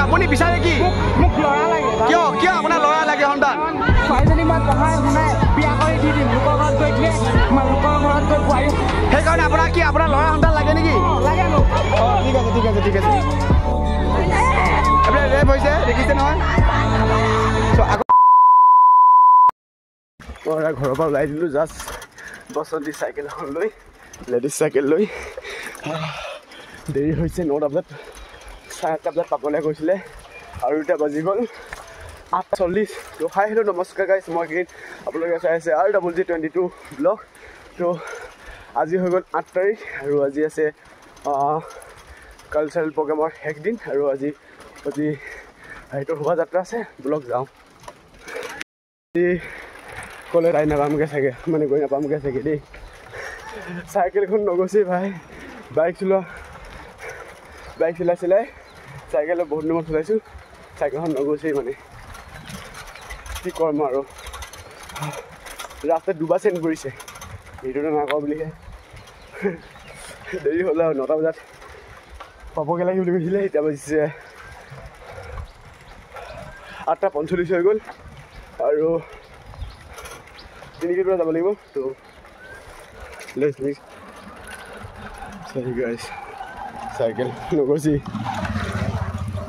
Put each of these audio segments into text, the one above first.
আপুনি বিচাৰে কি মোক লৰা লাগে কিয় আপোনাৰ লৰা লাগে সন্তান ছোৱালীজনী মই পঢ়াই শুনাই বিয়া কৰি দি দিম লোকৰ ঘৰত গৈ দিলে লোকৰ ঘৰত গৈ পোৱাই সেইকাৰণে আপোনাৰ লৰা সন্তান লাগে নেকি লাগে মোক ঠিক আছে আপুনি ৰেপ হৈছে দেখিছে নহয় মই ঘৰৰ পৰা ওলাই দিলোঁ জাষ্ট বসন্তী চাইকেল এখন লৈ লেডিজ চাইকেল লৈ দেৰি হৈছে 9টা বজাত 8টা বজাত পাবলৈ গৈছিলে আৰু এতিয়া বাজি গ'ল 8:40 তো হাই হেল্ল' নমস্কাৰ গাইছ মই গ্ৰীণ আপোনালোকে চাই আছে RWG22 ব্লগ তো আজি হৈ গ'ল 8 তাৰিখ আৰু আজি আছে কালচাৰেল প্ৰগ্ৰেমৰ শেষ দিন আৰু আজি সেইটো শোভাযাত্ৰা আছে ব্লগ যাওঁ ক'লে তাই নাপামগৈ চাগে মানে গৈ নাপামগৈ চাগে দেই চাইকেলখন নগৈছে ভাই বাইক চলাই চাইকেলত বহুত দিনত চলাইছোঁ চাইকেলখন নগৈছেই মানে কি ক'ম আৰু ৰাস্তাত দুবাৰ চেণ্ড কৰিছে ভিডিঅ'টো নাকৰ বুলিহে দেৰি হ'ল আৰু 9টা বজাত পাবগৈ লাগে বুলি কৈছিলে এতিয়া বাজিছে 8:45 হৈ গ'ল আৰু 3 কিলোমিটাৰ যাব লাগিব তো চাইকেল নগৈছে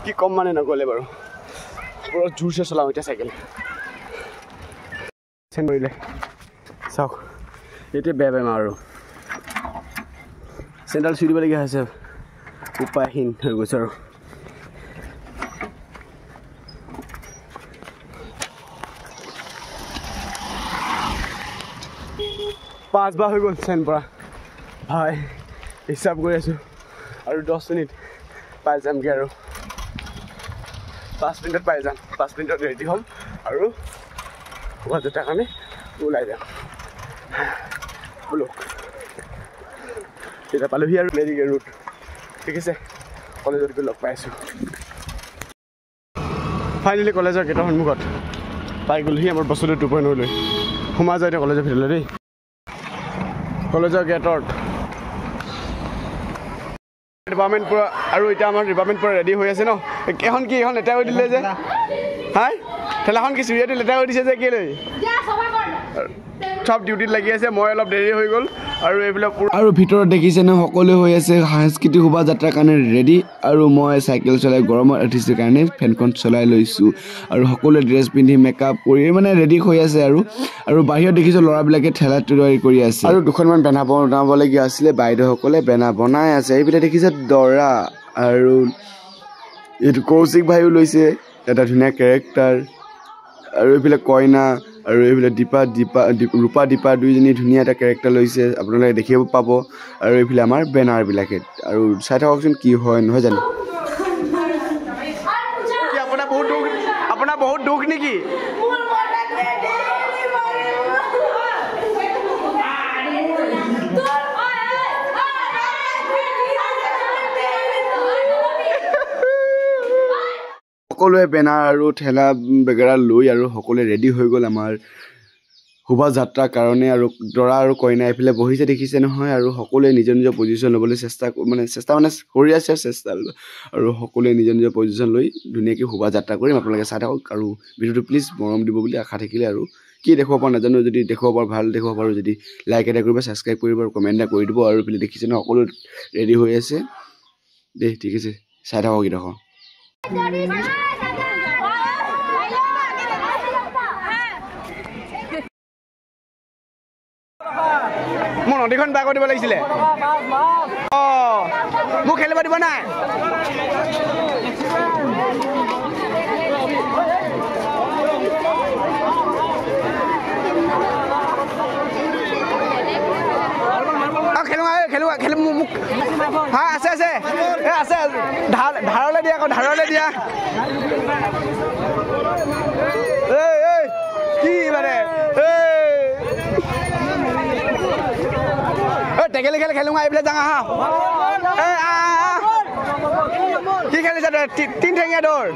কি কম মানে নগ'লে বাৰু পুৰা জোৰছে চলাওঁ এতিয়া চাইকেল চেণ্ড কৰিলে চাওক এতিয়া বেয়া বেমাৰ আৰু চেণ্ডেল চুই দিবলগীয়া হৈছে উপায়হীন হৈ গৈছে আৰু পাঁচবাৰ হৈ গ'ল চেণ্ড পৰা ভাই হিচাপ কৰি আছোঁ আৰু 10 মিনিট পাই যামগৈ আৰু 5 মিনিটত পাই যাম 5 মিনিটত ৰেডি হ'ম আৰু শোভাযাত্ৰাৰ কাৰণে ওলাই যাম বোলো তেতিয়া পালোহি আৰু লেডিকে ৰুট ঠিক আছে কলেজত গৈ লগ পাই আছোঁ ফাইনেলি কলেজৰ গেটৰ সন্মুখত পাই গ'লোহি আমাৰ বস্তুটো 2.0 লৈ সোমাই যায় এতিয়া কলেজৰ ভিতৰলৈ দেই কলেজৰ গেটত ডিপাৰ্টমেণ্ট পূৰা আৰু এতিয়া আমাৰ ডিপাৰ্টমেণ্ট পূৰা ৰেডি হৈ আছে ন এখন লেতেৰা কৰি দিলে যে হাই ঠেলাখন কি চুৰিয়াটো লেতেৰা কৰি দিছে যে কেলৈ সব ডিউটিত লাগি আছে মই অলপ দেৰি হৈ গ'ল আৰু এইবিলাক আৰু ভিতৰত দেখিছে ন সকলোৱে হৈ আছে সাংস্কৃতিক শোভাযাত্ৰাৰ কাৰণে ৰেডি আৰু মই চাইকেল চলাই গৰমত উঠিছোঁ কাৰণে ফেনখন চলাই লৈছোঁ আৰু সকলোৱে ড্ৰেছ পিন্ধি মেকআপ কৰি মানে ৰেডি হৈ আছে আৰু বাহিৰত দেখিছোঁ ল'ৰাবিলাকে ঠেলা তৈয়াৰী কৰি আছে আৰু দুখনমান বেনাৰ বনাবলগীয়া আছিলে বাইদেউসকলে বেনাৰ বনাই আছে এইবিলাক দেখিছে দৰা আৰু এইটো কৌশিক ভাইও লৈছে এটা ধুনীয়া কেৰেক্টাৰ আৰু এইবিলাক কইনা আৰু এইবিলাক ৰূপা দীপা দুইজনী ধুনীয়া এটা কেৰেক্টাৰ লৈছে আপোনালোকে দেখিব পাব আৰু এইফালে আমাৰ বেনাৰবিলাকে আৰু চাই থাককচোন কি হয় নহয় জানো আপোনাৰ বহুত দুখ নেকি সকলোৱে বেনাৰ আৰু ঠেলা বেগেৰা লৈ আৰু সকলোৱে ৰেডি হৈ গ'ল আমাৰ শোভাযাত্ৰাৰ কাৰণে আৰু দৰা আৰু কইনা এইফালে বহিছে দেখিছে নহয় আৰু সকলোৱে নিজৰ পজিশ্যন ল'বলৈ চেষ্টা কৰি আছে আৰু সকলোৱে নিজৰ পজিশ্যন লৈ ধুনীয়াকৈ শোভাযাত্ৰা কৰিম আপোনালোকে চাই থাকক আৰু ভিডিঅ'টো প্লিজ মৰম দিব বুলি আশা থাকিলে আৰু কি দেখুৱাব পাৰোঁ নাজানো যদি দেখুৱাব পাৰোঁ ভাল দেখুৱাব পাৰোঁ যদি লাইক এটা কৰিব ছাবস্ক্ৰাইব কৰিব আৰু কমেণ্ট এটা কৰি দিব আৰু এইফালে দেখিছে ন সকলো ৰেডি হৈ আছে দেই ঠিক আছে চাই থাকক এইডোখৰ মোৰ নদীখন পাৰ কৰি দিব লাগিছিলে অঁ মোক খেলিব দিব নাই খেলো খেলো মোক হা আছে ধাৰলৈ দিয়া আকৌ ধাৰলৈ দিয়া কি মানে টেকেলি খেলো এইবিলাক যাওঁ আহা কি খেলিছা তই 3 ঠেঙীয়া দৌৰ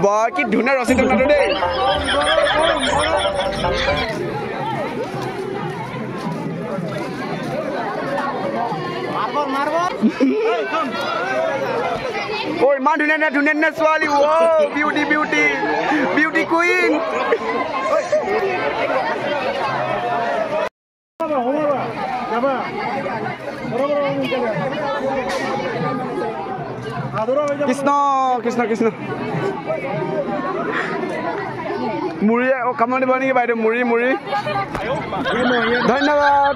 বৰ কি ধুনীয়া ৰচী টনাটো দেই ঐ ইমান ধুনীয়া ছোৱালী বিউটি কুইন কৃষ্ণ মুড়ি কামত দিব নেকি বাইদেউ মুড়ি ধন্যবাদ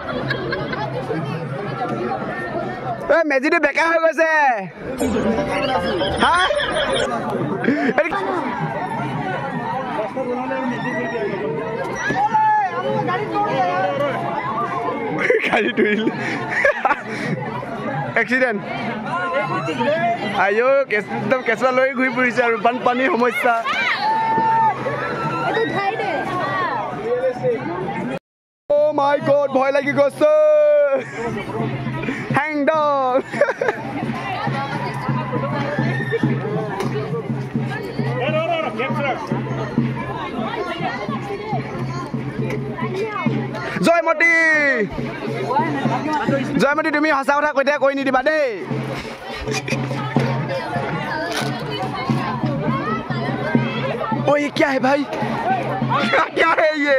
মেজিটো বেকা হৈ গৈছে হা গাড়ী তুলিল এক্সিডেণ্ট আইও একদম কেঁচুৱা লৈ ঘূৰি ফুৰিছে আৰু বানপানীৰ সমস্যা Oh my God, ভয় লাগি গৈছে hang down জয়মতী তুমি সঁচা কথা কৈ নিদিবা দেই ओ ये क्या है भाई क्या है ये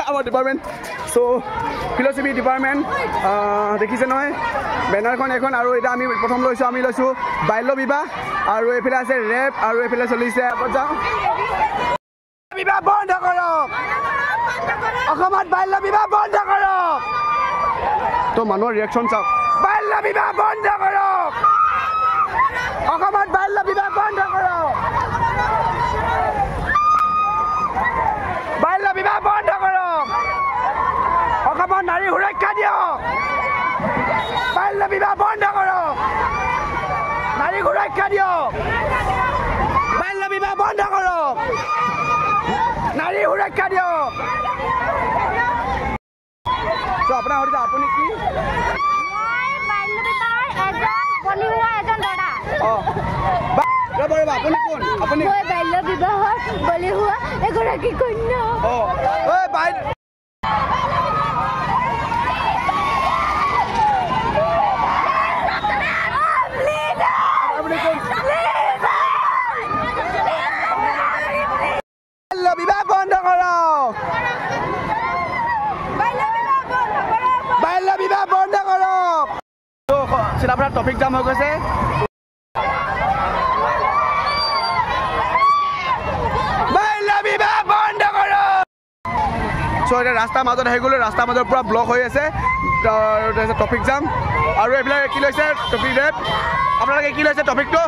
our department so philosophy department দেখিছে নহয় বেনাৰখন এখন আৰু এটা আমি প্ৰথম লৈছো বাল্য বিবাহ আৰু এফালে আছে ৰেপ আৰু এফালে চলিছে যাও বিবাহ বন্ধ কৰক অসমত বাল্য বিবাহ বন্ধ কৰক তো মানুহৰ ৰিঅ্যাকশন চাওক বাল্য বিবাহ বন্ধ কৰক অসমত বাল্য বিবাহ বন্ধ কৰক বাল্য বিবাহ বন্ধ কৰক অসমত নাৰী সুৰক্ষা দিয়ক বাল্য বিবাহ বন্ধ কৰক নাৰী সুৰক্ষা দিয়ক বাল্য বিবাহ বন্ধ কৰক নাৰী সুৰক্ষা দিয়ক তো আপোনাৰ হৰিতা আপুনি কি বাল্য বিবাহৰ বলি হোৱা এজন ল'ৰা আপুনি কোন আপুনি মই বাল্য বিবাহৰ বলি হোৱা এগৰাকী কন্যা ঐ বাই বিবাহ বন্ধ কৰক বাল্য বিবাহ বন্ধ কৰক চিলাপাৰা ট্ৰেফিক জাম হৈ গৈছে ৰাস্তাৰ মাজত আহি গ'লো ৰাস্তাৰ মাজত পুৰা ব্লক হৈ আছে ট্ৰেফিক জাম আৰু এইবিলাক কি লৈছে ট্ৰেফিক ৰেপ আপোনালোকে কি লৈছে টপিকটো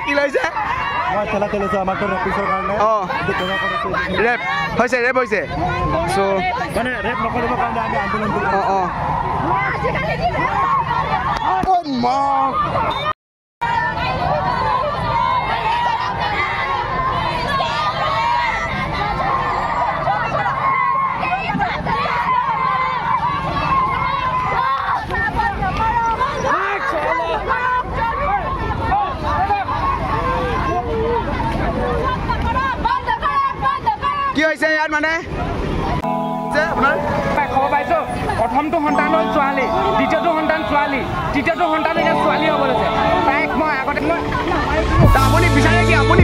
কি লৈছে ৰেপ হৈছে চ' কি হৈছে ইয়াত মানে আপোনাৰ খবৰ পাইছোঁ প্ৰথমটো সন্তান হ'ল ছোৱালী দ্বিতীয়টো সন্তান ছোৱালী তৃতীয়টো সন্তান এতিয়া ছোৱালী হ'ব লৈছে তাইক মই আগতে আপুনি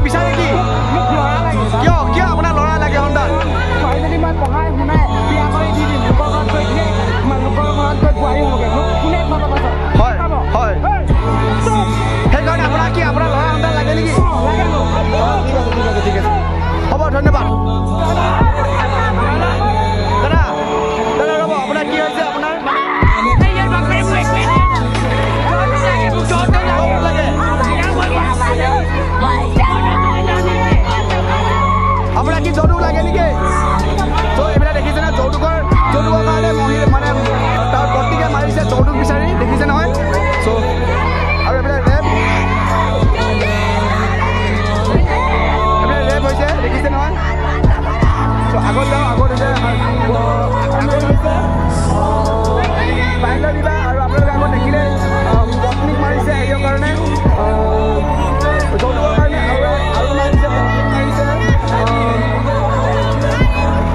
বিচাৰে কি মোক ল'ৰা লাগে কিয় আপোনাৰ ল'ৰা লাগে সন্তান ছোৱালীজনী মই পঢ়াই শুনাই বিয়া কৰি দি দিম লোকৰ ঘৰত গৈ কিনে লোকৰ ঘৰত গৈ বোৱাৰী হ'বগৈ মোক কোনে খবৰ পাইছ হয় সেইকাৰণে আপোনাৰ ল'ৰা সন্তান লাগে নেকি ঠিক আছে হ'ব ধন্যবাদ দাদা ৰ'ব আপোনাৰ কি হৈছে আপোনাৰ আপোনাৰ কি যৌতুক লাগে নেকি ত' এইবিলাক দেখিছেনে যৌতুকৰ কাৰণে মানে তাৰ পত্নীকে মাৰিছে যৌতুক বিচাৰি দেখিছে নহয় চ' আৰু এইবিলাক ৰেপ হৈছে দেখিছে নহয় চ' আগত যাওঁ আগত হৈছে বাল্য বিবাহ আৰু আপোনালোকে আগত দেখিলে পত্নীক মাৰিছে হেৰিৰ কাৰণে যৌতুকৰ কাৰণে আৰু মাৰিছে পত্নীক মাৰিছে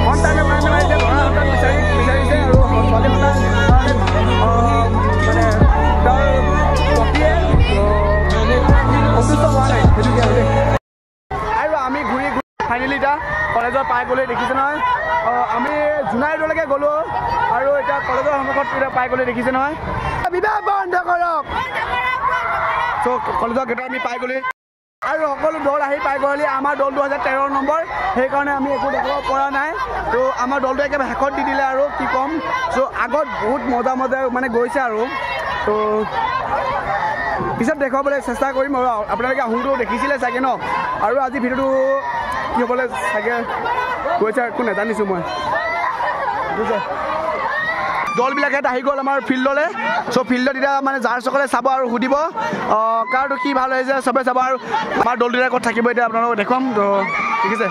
সন্তানে মাৰিছে ল'ৰা সন্তান বিচাৰিছে আৰু ছোৱালী সন্তান মানে তাৰ পতিয়ে অসুস্থ হোৱা নাই সেইটোকে আৰু আমি ঘূৰি ফাইনেলি এতিয়া কলেজত পাই গ'লে দেখিছে নহয় আমি জোনাইলৈকে গ'লোঁ আৰু এতিয়া কলেজৰ সন্মুখত এতিয়া পাই গ'লে দেখিছে নহয় বিবাহ বন্ধ কৰক চ' কলেজৰ গেটত আমি পাই গ'লে আৰু সকলো দল আহি পাই গ'লে আমাৰ দলটো হৈছে 13 নম্বৰ সেইকাৰণে আমি একো দেখাব পৰা নাই তো আমাৰ দলটো একেবাৰে শেষত দি দিলে আৰু কি ক'ম চ' আগত বহুত মজা মানে গৈছে আৰু তো পিছত দেখুৱাবলৈ চেষ্টা কৰিম আৰু আপোনালোকে আহোঁতো দেখিছিলে চাগে ন আৰু আজি ভিডিঅ'টো কি হ'বলৈ চাগে গৈছে একো নাজানিছোঁ মই বুজিছে দলবিলাকে আহি গ'ল আমাৰ ফিল্ডলৈ চ' ফিল্ডত এতিয়া মানে জাৰ্জসকলে চাব আৰু সুধিব কাৰটো কি ভাল হৈছে চবে চাব আৰু আমাৰ দলটোৰ আগত থাকিব এতিয়া আপোনালোকক দেখুৱাম তো ঠিক আছে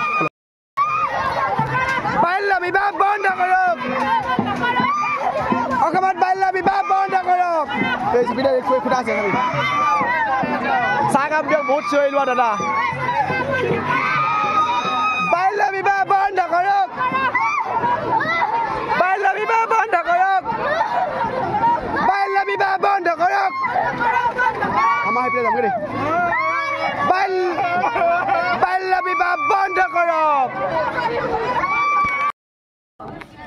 বাল্য বিবাহ বন্ধ কৰক অসমত বাল্য বিবাহ বন্ধ কৰক খুটা আছে চাহকাপ দিয়ক বহুত চিঞৰি লোৱা দাদা বাল্য বিবাহ বন্ধ কৰক বাল্য বিবাহ বন্ধ কৰক বাল্য বিবাহ বন্ধ কৰক আমাৰ সেইপিনে যাম দেই বাল্য বিবাহ বন্ধ কৰক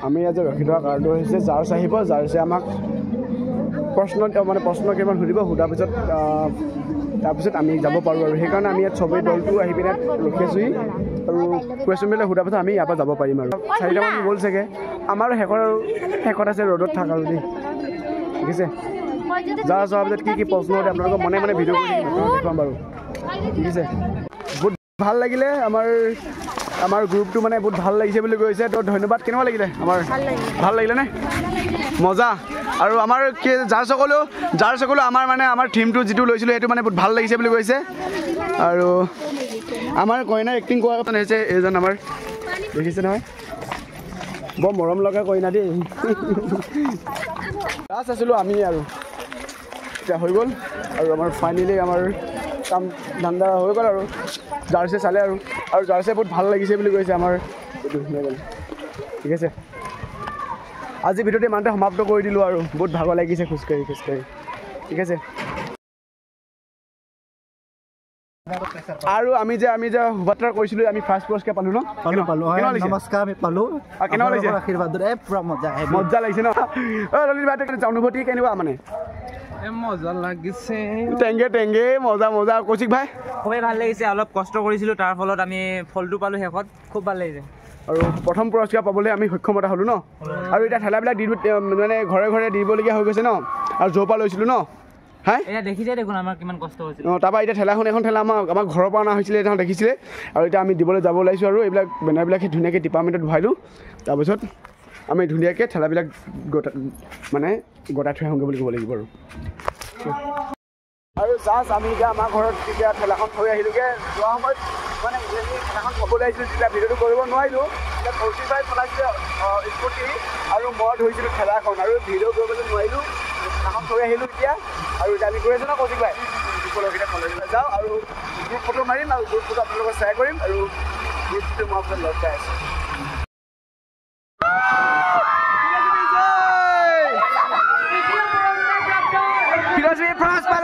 আমি আজি ৰখি থকা কাৰণটো হৈছে জাৰ্জ আহিব জাৰ্জে আমাক প্ৰশ্ন কেইটামান সুধিব সোধাৰ পিছত তাৰপিছত আমি যাব পাৰোঁ আৰু সেইকাৰণে আমি ইয়াত চবেই দলটো আহি পিনে ৰখি আছোঁহি আৰু কুৱেশ্যনবিলাক সোধাৰ পিছত আমি ইয়াৰ পৰা যাব পাৰিম আৰু 4টামান গ'ল চাগে আমাৰো শেষত আছে ৰ'দত থাক আৰু দেই ঠিক আছে যাৰ যোৱাৰ পিছত কি প্ৰশ্ন সোধে আপোনালোকক মনে ভিডিঅ' কৰি দেখুৱাম বাৰু ঠিক আছে বহুত ভাল লাগিলে আমাৰ গ্ৰুপটো মানে বহুত ভাল লাগিছে বুলি কৈছে তো ধন্যবাদ কেনেকুৱা লাগিলে আমাৰ ভাল লাগিলে নে মজা আৰু আমাৰ যাৰ সকলো আমাৰ টীমটো যিটো লৈছিলোঁ সেইটো মানে বহুত ভাল লাগিছে বুলি কৈছে আৰু আমাৰ কইনাৰ এক্টিং কৰাৰ কথা হৈছে এইজন আমাৰ দেখিছে নহয় বৰ মৰম লগা কইনা দেই লাষ্ট আছিলোঁ আমি আৰু এতিয়া হৈ গ'ল আৰু আমাৰ ফাইনেলি আমাৰ কাম ধান্দা হৈ গ'ল আৰু জাৰ্চে চালে আৰু জাৰ্চে বহুত ভাল লাগিছে বুলি কৈছে আমাৰ এইটো ঠিক আছে আজি ভিডিঅ'টো ইমানতে সমাপ্ত কৰি দিলোঁ আৰু বহুত ভাগৰ লাগিছে খোজকাঢ়ি ঠিক আছে আৰু আমি যে শোভাযাত্ৰা কৰিছিলোঁ আমি ফাৰ্ষ্ট পুৰস্কাৰ পালোঁ ন নমস্কাৰ আমি পালোঁ কেনেকুৱা লাগিছে আশীৰ্বাদ পুৰা মজা লাগিছে ন ললিত ভাই অনুভূতি কেনেকুৱা মানে মজা লাগিছে টেংগে মজা কৌশিক ভাই খুবেই ভাল লাগিছে অলপ কষ্ট কৰিছিলোঁ তাৰ ফলত আমি ফলটো পালোঁ শেষত খুব ভাল লাগিছে আৰু প্ৰথম পুৰস্কাৰ পাবলৈ আমি সক্ষমতা হ'লোঁ ন আৰু এতিয়া ঠেলাবিলাক মানে ঘৰে দিবলগীয়া হৈ গৈছে ন আৰু য'ৰ পৰা লৈছিলোঁ ন হাই এয়া দেখিছে দেখোন আমাৰ কিমান কষ্ট হৈছিল তাৰপৰা এতিয়া এখন ঠেলা আমাৰ ঘৰৰ পৰা অনা হৈছিলে এতিয়া দেখিছিলে আৰু এতিয়া আমি দিবলৈ যাব ওলাইছোঁ আৰু এইবিলাক বেনাৰবিলাক ধুনীয়াকৈ ডিপাৰ্টমেণ্টত ভৰাইলোঁ তাৰপিছত আমি ধুনীয়াকৈ ঠেলাবিলাক গতাই থৈ আহোঁগৈ বুলি ক'ব লাগিব আৰু জাষ্ট আমি এতিয়া আমাৰ ঘৰত যেতিয়া ঠেলাখন থৈ আহিলোঁগৈ যোৱা সময়ত মানে ঠেলাখন থ'বলৈ আহিছিলোঁ তেতিয়া ভিডিঅ'টো কৰিব নোৱাৰিলোঁ এতিয়া কৌশিক ভাই চলাইছিলে স্কুটি আৰু মই ধৰিছিলোঁ ঠেলাখন আৰু ভিডিঅ' কৰিবলৈ নোৱাৰিলোঁ ঠেলাখন থৈ আহিলোঁ এতিয়া আৰু এতিয়া আমি গৈ আছোঁ ন কৌশিক ভাই কলেজলৈ যাওঁ আৰু গ্ৰুপ ফটো মাৰিম আৰু গ্ৰুপ ফটো আপোনালোকক শ্বেয়াৰ কৰিম আৰু গিফ্টটো মই আপোনাক লগাই আছোঁ ফিলছফি ফাৰ্ষ্ট